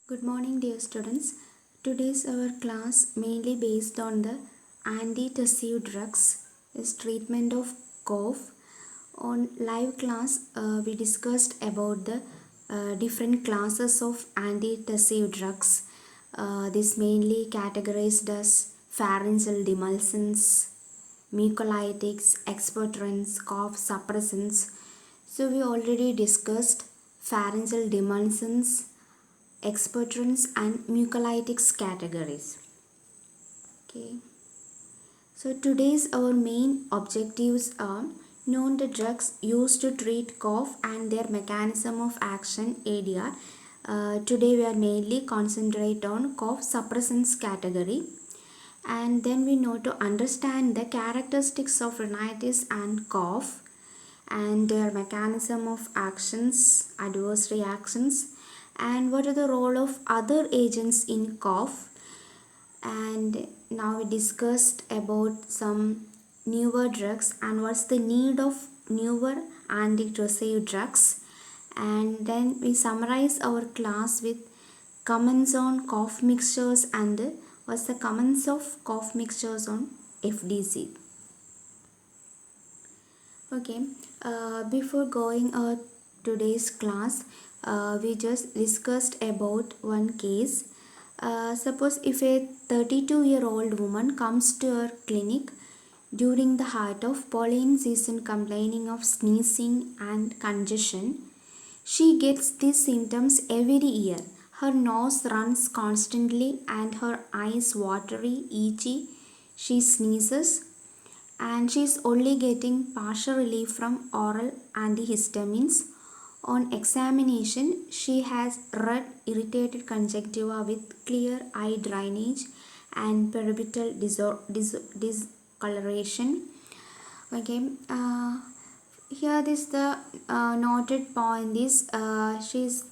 Good morning, dear students. Today's our class mainly based on the antitussive drugs is treatment of cough. On live class, we discussed about the different classes of antitussive drugs. This mainly categorized as pharyngeal demulcents, mucolytics, expectorants, cough suppressants. So we already discussed pharyngeal demulcents, expectorants and mucolytics categories. Okay. So today's our main objectives are known the drugs used to treat cough and their mechanism of action ADR. Today we are mainly concentrate on cough suppressants category, and then we know to understand the characteristics of rhinitis and cough and their mechanism of actions, adverse reactions, and what are the role of other agents in cough. And now we discussed about some newer drugs and what's the need of newer antitussive drugs, and then we summarize our class with comments on cough mixtures and what's the comments of cough mixtures on FDC. Okay, before going today's class, we just discussed about one case. Suppose if a 32-year-old woman comes to her clinic during the height of pollen season complaining of sneezing and congestion, she gets these symptoms every year. Her nose runs constantly and her eyes watery, itchy. She sneezes and she is only getting partial relief from oral antihistamines. On examination, she has red irritated conjunctiva with clear eye drainage and periorbital discoloration. Okay, here this the noted point is she's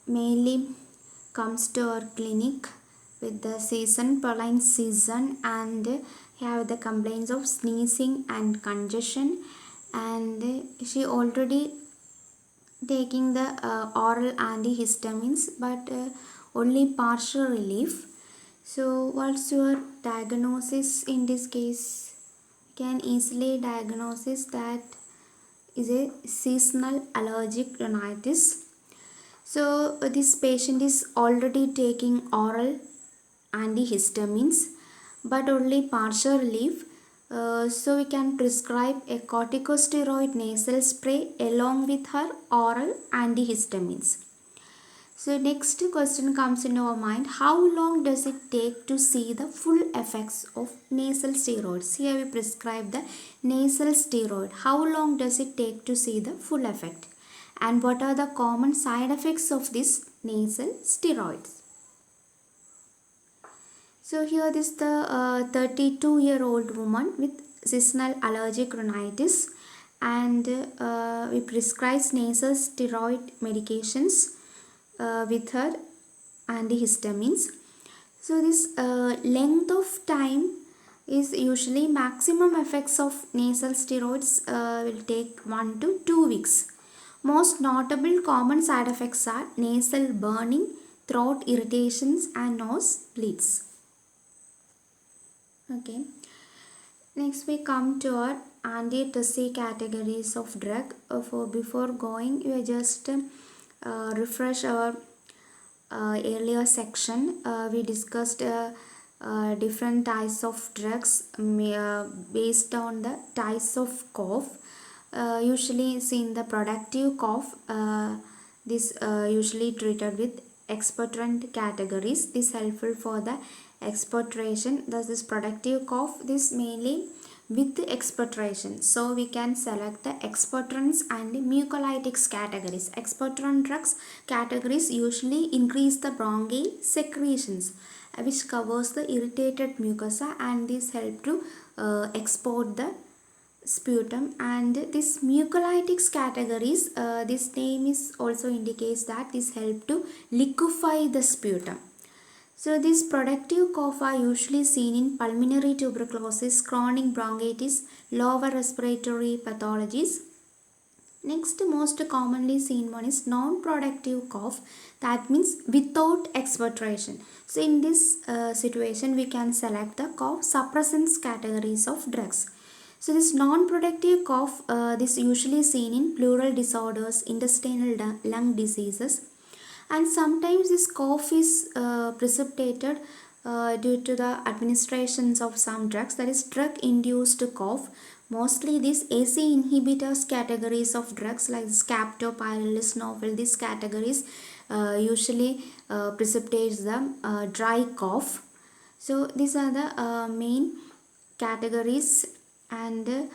mainly comes to our clinic with the season pollen season and have the complaints of sneezing and congestion, and she already taking the oral antihistamines but only partial relief. So what's your diagnosis in this case? Can easily diagnosis that is a seasonal allergic rhinitis. So this patient is already taking oral antihistamines but only partial relief. So we can prescribe a corticosteroid nasal spray along with her oral antihistamines. So next question comes in our mind, how long does it take to see the full effects of nasal steroids? Here we prescribe the nasal steroid. How long does it take to see the full effect? And what are the common side effects of this nasal steroids? So here is the 32-year-old woman with seasonal allergic rhinitis, and we prescribe nasal steroid medications with her antihistamines. So this length of time is usually maximum effects of nasal steroids will take 1 to 2 weeks. Most notable common side effects are nasal burning, throat irritations and nose bleeds. Okay. Next we come to our antitussive categories of drug. Before going, we just refresh our earlier section. We discussed different types of drugs based on the types of cough. Usually seen the productive cough. This usually treated with expectorant categories. This helpful for the expectoration. Thus this productive cough, this mainly with the expectoration. So we can select the expectorants and mucolytics categories. Expectorant drugs categories usually increase the bronchial secretions which covers the irritated mucosa, and this help to export the sputum. And this mucolytics categories, this name is also indicates that this help to liquefy the sputum. So these productive cough are usually seen in pulmonary tuberculosis, chronic bronchitis, lower respiratory pathologies. Next, most commonly seen one is non-productive cough. That means without expectoration. So in this situation, we can select the cough suppressants categories of drugs. So this non-productive cough, this usually seen in pleural disorders, intestinal lung diseases, and sometimes this cough is precipitated due to the administrations of some drugs, that is drug induced cough. Mostly these AC inhibitors categories of drugs like Scaptopyrrolus novel, these categories usually precipitates the dry cough. So these are the main categories, and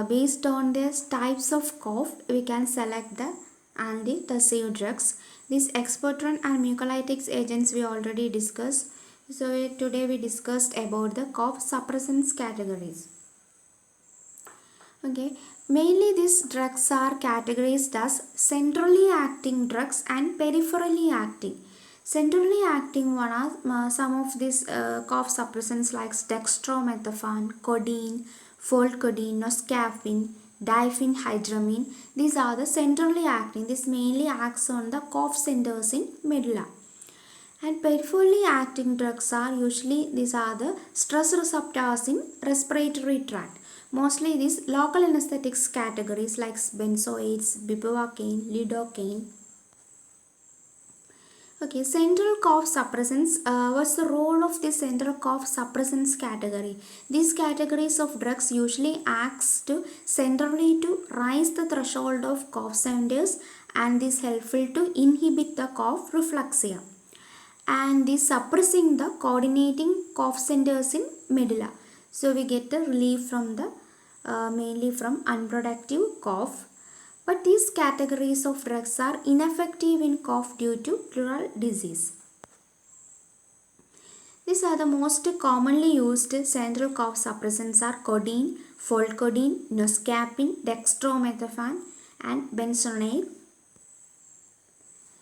based on the types of cough we can select the antitussive drugs. These expectorant and mucolytics agents we already discussed. So today we discussed about the cough suppressants categories. Okay, mainly these drugs are categorized as centrally acting drugs and peripherally acting. Centrally acting one are some of these cough suppressants like dextromethorphan, codeine, folcodeine, noscapine, diphenhydramine. These are the centrally acting. This mainly acts on the cough centers in medulla. And peripherally acting drugs are usually, these are the stress receptors in respiratory tract. Mostly these local anesthetics categories like benzoates, bupivacaine, lidocaine. Okay, central cough suppressants. What's the role of the central cough suppressants category? These categories of drugs usually acts to centrally to raise the threshold of cough centers, and is helpful to inhibit the cough reflexia, and is suppressing the coordinating cough centers in medulla. So we get the relief from the mainly from unproductive cough. But these categories of drugs are ineffective in cough due to pleural disease. These are the most commonly used central cough suppressants are codeine, folcodeine, noscapine, dextromethorphan, and benzonaide.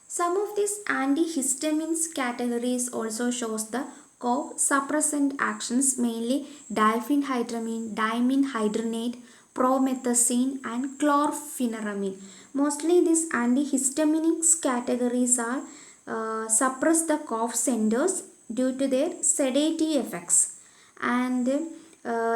Some of these antihistamines categories also shows the cough suppressant actions, mainly diphenhydramine, dimenhydrinate, promethazine, and chlorpheniramine. Mostly these antihistaminics categories are suppress the cough centers due to their sedative effects, and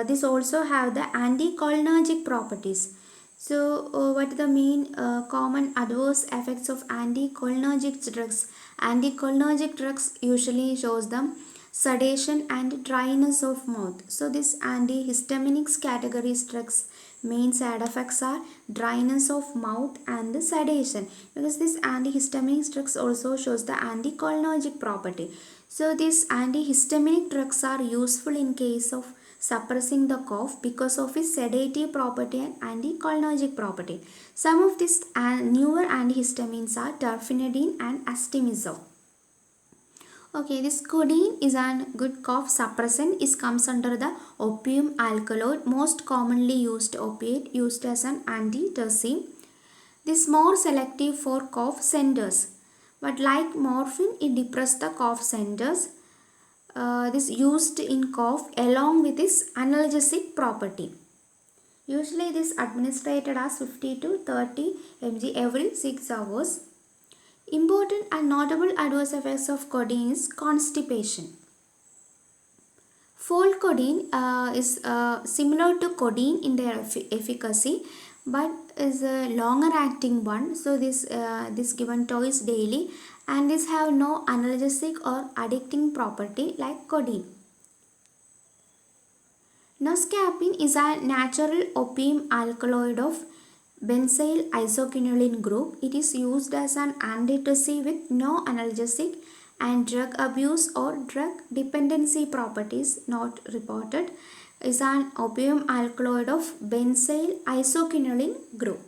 this also have the anticholinergic properties. So, what are the main common adverse effects of anticholinergic drugs? Anticholinergic drugs usually shows them sedation and dryness of mouth. So, this antihistaminics categories drugs main side effects are dryness of mouth and the sedation, because this antihistaminic drugs also shows the anticholinergic property. So these antihistaminic drugs are useful in case of suppressing the cough because of its sedative property and anticholinergic property. Some of these newer antihistamines are terfenadine and astimizole. Okay, this codeine is a good cough suppressant. It comes under the opium alkaloid, most commonly used opiate used as an antitussive. This is more selective for cough centers, but like morphine, it depresses the cough centers. This used in cough along with its analgesic property. Usually this administered as 50 to 30 mg every 6 hours. Important and notable adverse effects of codeine is constipation. Folcodeine is similar to codeine in their efficacy, but is a longer acting one. So this given twice daily, and this have no analgesic or addicting property like codeine. Noscapine is a natural opium alkaloid of benzyl isoquinoline group. It is used as an antitussive with no analgesic and drug abuse or drug dependency properties not reported. Is an opium alkaloid of benzyl isoquinoline group.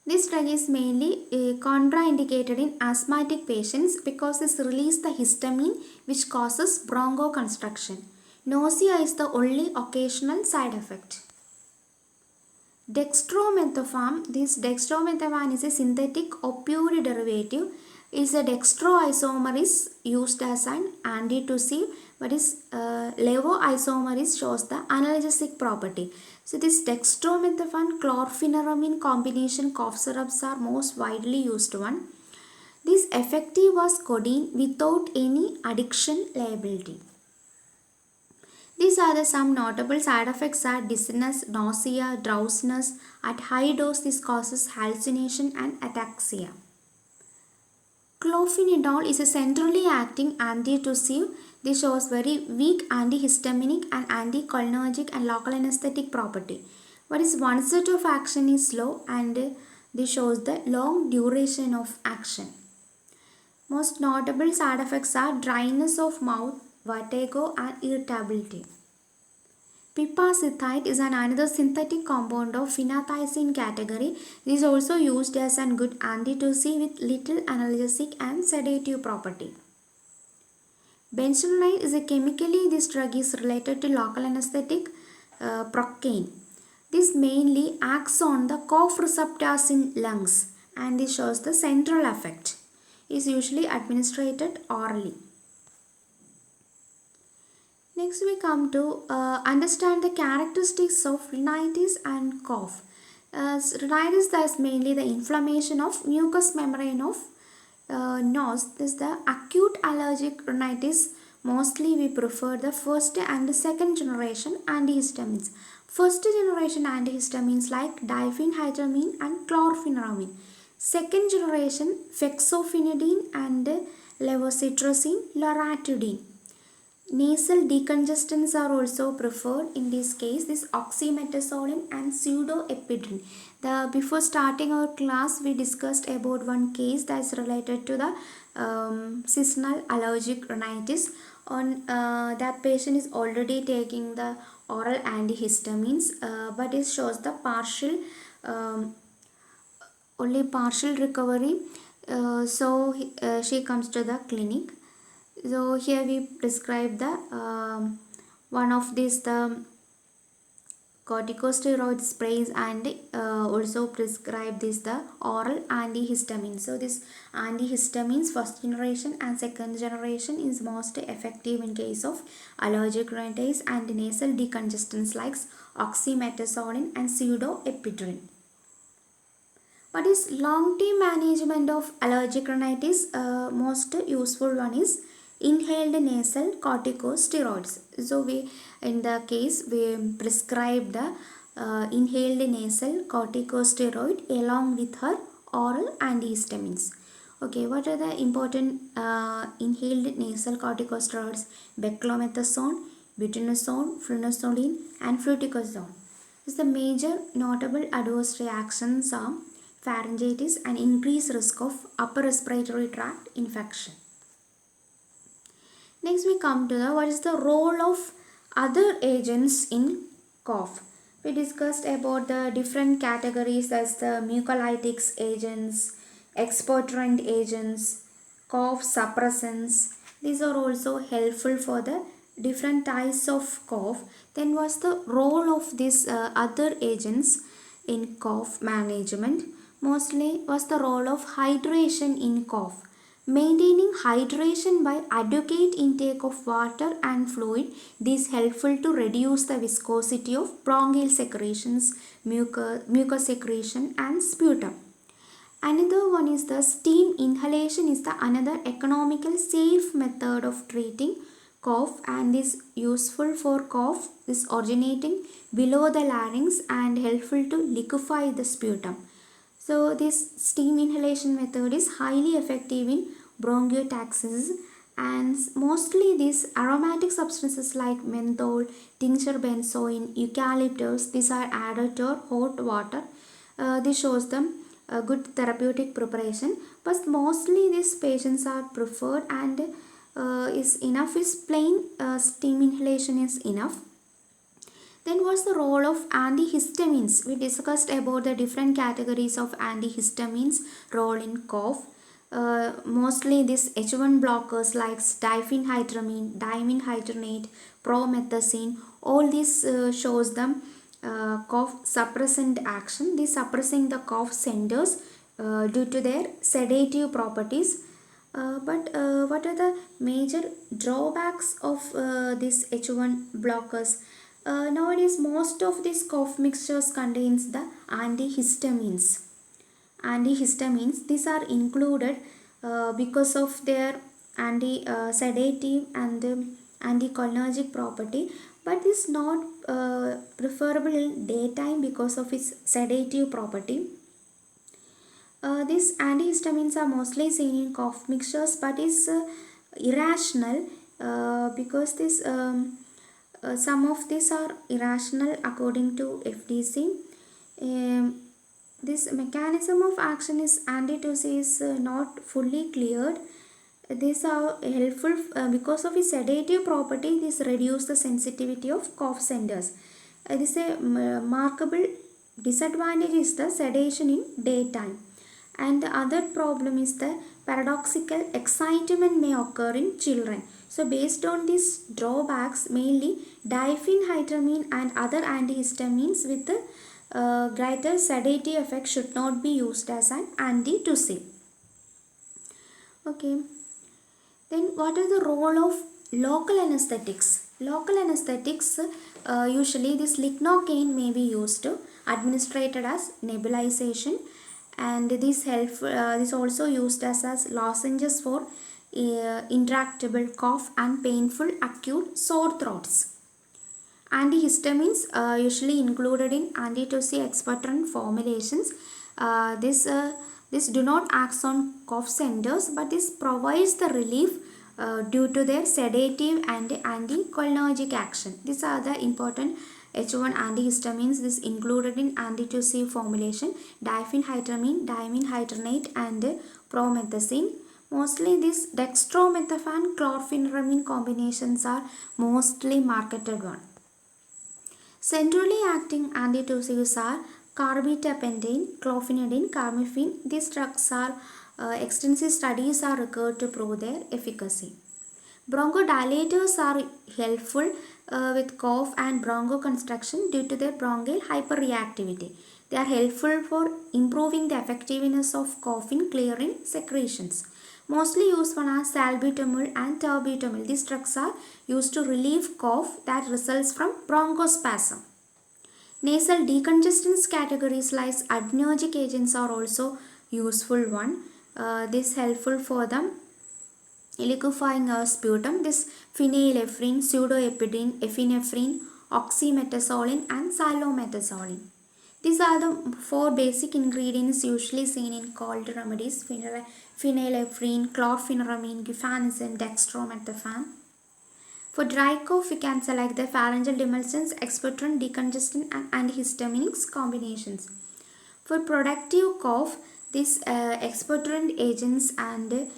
This drug is mainly contraindicated in asthmatic patients because it releases the histamine which causes bronchoconstriction. Nausea is the only occasional side effect. Dextromethorphan. This dextromethorphan is a synthetic opioid derivative. Is a dextroisomer is used as an antitussive, but is levoisomer shows the analgesic property. So this dextromethorphan chlorpheniramine combination cough syrups are most widely used one. This effective was codeine without any addiction liability. These are the some notable side effects are dizziness, nausea, drowsiness. At high dose this causes hallucination and ataxia. Clofenidol is a centrally acting antitussive. This shows very weak antihistaminic and anticholinergic and local anesthetic property. But its onset of action is slow and this shows the long duration of action. Most notable side effects are dryness of mouth, vertigo and irritability. Pipazethate is another synthetic compound of phenanthiazine category. It is also used as a good antitussive with little analgesic and sedative property. Benzoylite is a chemically this drug is related to local anesthetic procaine. This mainly acts on the cough receptors in lungs and this shows the central effect. It is usually administered orally. Next we come to understand the characteristics of rhinitis and cough. Rhinitis is mainly the inflammation of mucous membrane of nose. This is the acute allergic rhinitis. Mostly we prefer the first and second generation antihistamines. First generation antihistamines like diphenhydramine and chlorpheniramine. Second generation fexofenadine and levocetirizine, loratadine. Nasal decongestants are also preferred in this case. This oxymetazoline and pseudoephedrine. Before starting our class, we discussed about one case that is related to the seasonal allergic rhinitis. On that patient is already taking the oral antihistamines, but it shows the only partial recovery. She comes to the clinic. So here we describe the one of these the corticosteroid sprays and also prescribe this the oral antihistamine. So this antihistamines first generation and second generation is most effective in case of allergic rhinitis and nasal decongestants like oxymetazoline and pseudoephedrine. What is long-term management of allergic rhinitis? Most useful one is inhaled nasal corticosteroids. So in the case we prescribe the inhaled nasal corticosteroid along with her oral antihistamines. Okay, what are the important inhaled nasal corticosteroids? Beclomethasone, budesonide, flunitrazole and fluticasone. The major notable adverse reactions are pharyngitis and increased risk of upper respiratory tract infection. Next we come to what is the role of other agents in cough. We discussed about the different categories as the mucolytics agents, expectorant agents, cough suppressants. These are also helpful for the different types of cough. Then what's the role of these other agents in cough management? Mostly what's the role of hydration in cough? Maintaining hydration by adequate intake of water and fluid. This is helpful to reduce the viscosity of bronchial secretions, mucus secretion and sputum. Another one is the steam inhalation is the another economical safe method of treating cough and is useful for cough is originating below the larynx and helpful to liquefy the sputum. So this steam inhalation method is highly effective in bronchiotaxis and mostly these aromatic substances like menthol, tincture benzoin, eucalyptus, these are added to hot water. This shows them a good therapeutic preparation, but mostly these patients are preferred and is enough is plain steam inhalation is enough. Then what's the role of antihistamines? We discussed about the different categories of antihistamines role in cough. Mostly these H1 blockers like diphenhydramine, dimenhydrinate, promethazine, all this shows them cough suppressant action. These suppressing the cough centers due to their sedative properties. But what are the major drawbacks of these H1 blockers? Nowadays, most of these cough mixtures contains the antihistamines. Antihistamines, these are included because of their anti-sedative and anticholinergic property, but is not preferable in daytime because of its sedative property. These antihistamines are mostly seen in cough mixtures, but is irrational because some of these are irrational according to FDC. Um, this mechanism of action is antitussive is not fully cleared. These are helpful because of its sedative property. This reduce the sensitivity of cough centers. This is a markable disadvantage is the sedation in daytime. And the other problem is the paradoxical excitement may occur in children. So based on these drawbacks, mainly diphenhydramine and other antihistamines with greater sedative effect should not be used as an antitussive. Okay. Then what is the role of local anesthetics? Local anesthetics, usually this lignocaine may be used administered as nebulization, and this also used as lozenges for intractable cough and painful acute sore throats. Antihistamines usually included in antitussive expectorant formulations. This do not act on cough centers, but this provides the relief due to their sedative and anticholinergic action. These are the important H1 antihistamines. This included in antitussive formulation: diphenhydramine, dimenhydrinate, and promethazine. Mostly these dextromethorphan chlorpheniramine combinations are mostly marketed one. Centrally acting antitussives are carbetapentane, clofenadine, carmifene. These drugs are extensive studies are required to prove their efficacy. Bronchodilators are helpful with cough and bronchoconstriction due to their bronchial hyperreactivity. They are helpful for improving the effectiveness of coughing, clearing secretions. Mostly used one are salbutamol and terbutamol. These drugs are used to relieve cough that results from bronchospasm. Nasal decongestants categories like adrenergic agents are also useful one. This helpful for the liquefying sputum. This phenylephrine, pseudoephedrine, epinephrine, oxymetazoline and cyclomethazoline. These are the four basic ingredients usually seen in cold remedies: phenylephrine, chlorpheniramine, guaifenesin, dextromethorphan. For dry cough, we can select the pharyngeal demulcents, expectorant, decongestant and antihistaminics combinations. For productive cough, these expectorant agents and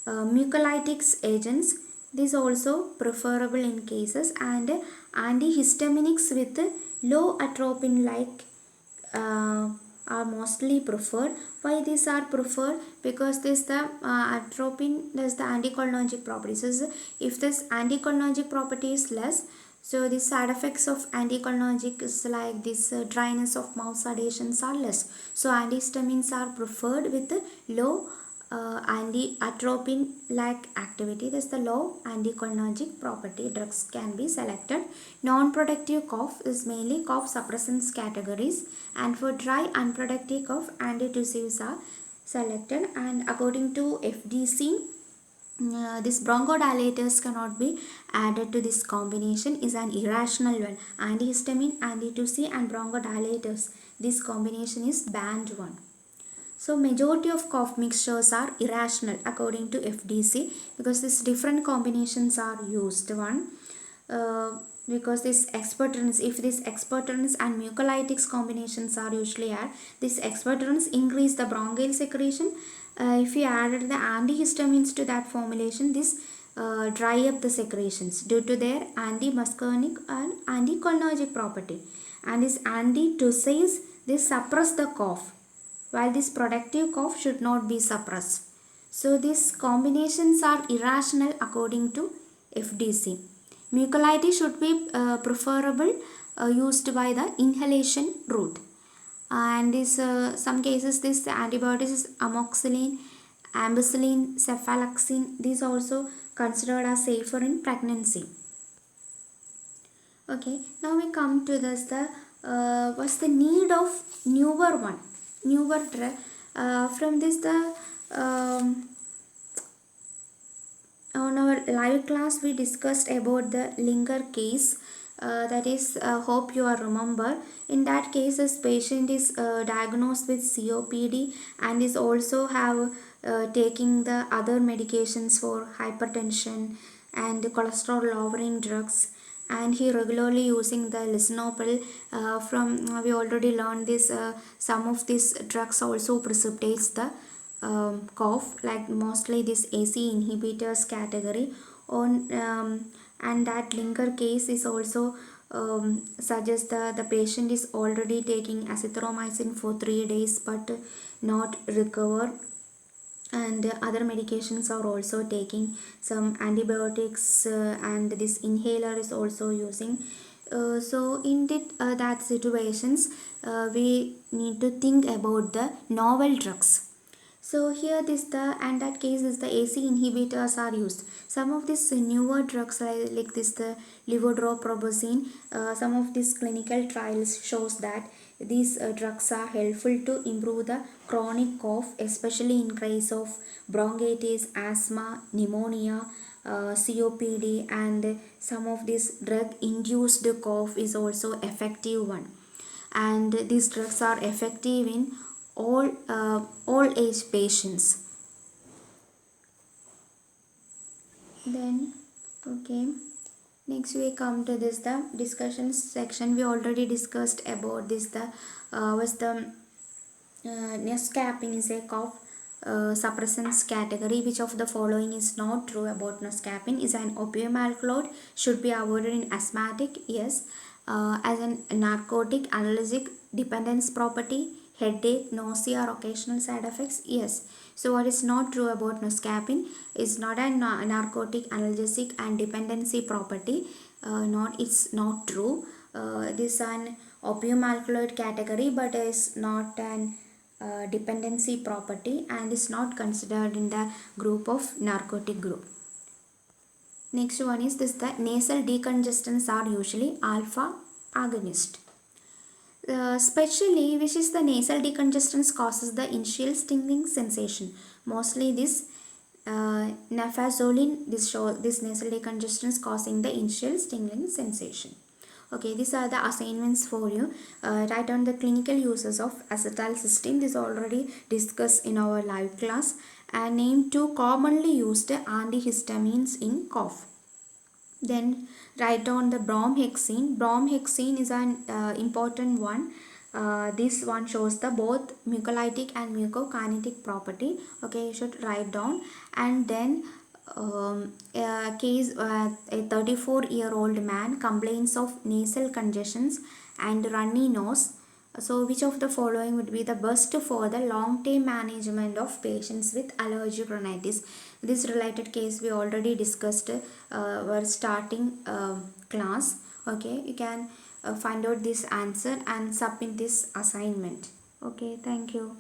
mucolytics agents, these also preferable in cases, and antihistaminics with low atropine like are mostly preferred. Why these are preferred? Because this the atropine does the anticholinergic properties. So if this anticholinergic property is less, so the side effects of anticholinergic is like this dryness of mouth, sedations are less. So antihistamines are preferred with low anti-atropine like activity. This is the low anticholinergic property. Drugs can be selected. Non-productive cough is mainly cough suppressants categories, and for dry unproductive cough, antitussives are selected. And according to FDC, this bronchodilators cannot be added to this combination, is an irrational one. Antihistamine, antitussive and bronchodilators, this combination is banned one. So majority of cough mixtures are irrational according to FDC because these different combinations are used one. Because this expectorants, if these expectorants and mucolytics combinations are usually added, these expectorants increase the bronchial secretion. If you added the antihistamines to that formulation, this dry up the secretions due to their anti-muscarinic and anticholinergic property. And this antitussives, they suppress the cough, while this productive cough should not be suppressed. So these combinations are irrational according to FDC. Mucolytic should be preferable used by the inhalation route. And this some cases this antibiotics is amoxicillin, ampicillin, cephaloxime. These also considered as safer in pregnancy. Okay, now we come to this the what's the need of newer one, newer drug. From this the on our live class we discussed about the Linger case. That is, hope you are remember. In that case, this patient is diagnosed with COPD and is also have taking the other medications for hypertension and cholesterol lowering drugs, and he regularly using the lisinopril. From we already learned this, some of these drugs also precipitates the cough, like mostly this AC inhibitors category on, and that Linger case is also suggests that the patient is already taking azithromycin for 3 days but not recover, and other medications are also taking some antibiotics, and this inhaler is also using. So in that situations, we need to think about the novel drugs. So here this the and that case is the AC inhibitors are used. Some of these newer drugs like this the levodopa, some of these clinical trials shows that these drugs are helpful to improve the chronic cough, especially in case of bronchitis, asthma, pneumonia, COPD, and some of this drug induced cough is also effective one, and these drugs are effective in all age patients. Then okay, next we come to this the discussion section. We already discussed about this the was the Nescafen is a cough suppressants category. Which of the following is not true about Nescafen? Is an opium alkaloid, should be avoided in asthmatic? Yes. As a narcotic, analgesic, dependence property, headache, nausea, or occasional side effects? Yes. So what is not true about Nescafen? Is not a narcotic, analgesic, and dependency property. Not It's not true. This is an opium alkaloid category, but is not an dependency property and is not considered in the group of narcotic group. Next one is this: the nasal decongestants are usually alpha agonist. Especially which is the nasal decongestants causes the initial stinging sensation. Mostly this nafazolin, this nasal decongestants causing the initial stinging sensation. Okay, these are the assignments for you. Write down the clinical uses of acetylcysteine. This already discussed in our live class. And name two commonly used antihistamines in cough. Then write down the bromhexine. Bromhexine is an important one. This one shows the both mucolytic and mucokinetic property. Okay, you should write down. And then a case, a 34-year-old man complains of nasal congestions and runny nose. So which of the following would be the best for the long-term management of patients with allergic rhinitis? This related case we already discussed our starting class. Okay, you can find out this answer and submit this assignment. Okay, thank you.